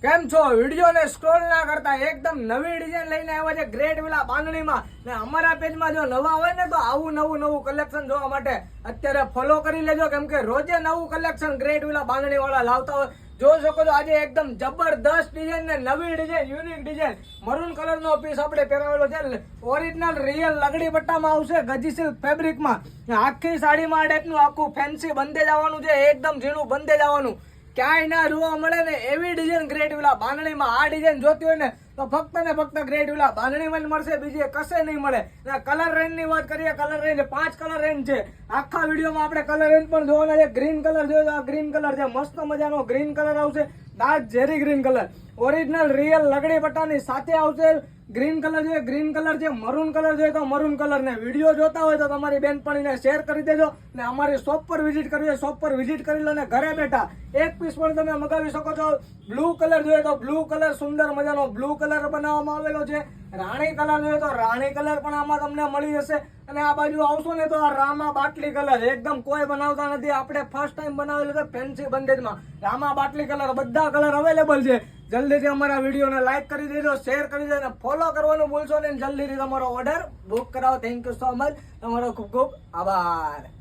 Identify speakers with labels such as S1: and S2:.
S1: કેમ છો? વિડીયોને સ્ક્રોલ ના કરતા એકદમ નવી ડિઝાઇન લઈને આવ્યા છે ગ્રેટ વિલા બાંધણીમાં ને અમારા પેજમાં જો નવા હોય ને તો આવું નવું કલેક્શન જોવા માટે અત્યારે ફોલો કરી લેજો, કેમ કે રોજે નવું કલેક્શન ગ્રેટ વિલા બાંધણી વાળા લાવતા હોય. જોઈ શકો છો આજે એકદમ જબરદસ્ત ડિઝાઇન ને નવી design, unique design, maroon colour નો પીસ આપણે પહેરાવેલો છે. ઓરિજિનલ રિયલ લગડી પટ્ટામાં આવશે, ગજી સિલ્ક ફેબ્રિકમાં. આખી સાડીમાં આ ટાઈપનું આખું ફેન્સી બંધેજ આવવાનું છે, એકદમ ઝીણું બંધેજ આવવાનું, ક્યાંય ના જોવા મળે ને એવી ડિઝાઇન ગ્રેટ વિલા બાંધણીમાં. આ ડિઝાઇન જોતી હોય ને તો ફક્ત ને ફક્ત ગ્રેટ વિલા બાંધણીમાં જ મળશે, બીજે કશે નહીં મળે. કલર રેન્જ ની વાત કરીએ, કલર રેન્જ 5 કલર રેન્જ છે. આખા વિડીયોમાં આપણે કલર રેન્જ પણ જોવાના છે. ગ્રીન કલર જોયો તો આ ગ્રીન કલર છે, મસ્ત મજાનો ગ્રીન કલર આવશે, ડાર્ક ઝેરી ગ્રીન કલર. ઓરિજિનલ રિયલ લગડી પટ્ટાની સાથે આવશે. ગ્રીન કલર જોઈએ, ગ્રીન કલર છે. મરૂન કલર જોઈએ તો મરૂન કલર. ને વિડીયો જોતા હોય તો તમારી બેનપણીને શેર કરી દેજો ને અમારી શોપ પર વિઝિટ કરવી હોય શોપ પર વિઝિટ કરી લો ને ઘરે બેઠા એક પીસ પણ તમે મગાવી શકો છો. બ્લુ કલર જોઈએ તો બ્લુ કલર, સુંદર મજાનો બ્લુ કલર બનાવવામાં આવેલો છે. રાણી કલર જોઈએ તો રાણી કલર પણ આમાં તમને મળી જશે. અને આ બાજુ આવશો ને તો આ રામા બાટલી કલર, એકદમ કોઈ બનાવતા નથી, આપણે ફર્સ્ટ ટાઈમ બનાવેલું છે ફેન્સી બંધેજમાં. રામા બાટલી કલર, બધા કલર અવેલેબલ છે. જલ્દીથી અમારા વિડીયોને લાઈક કરી દેજો, શેર કરી દેજો, ફોલો કરવાનું ભૂલશો નહીં. જલ્દીથી તમારો ઓર્ડર બુક કરાવો. થેન્ક યુ સો મચ, તમારો ખૂબ ખૂબ આભાર.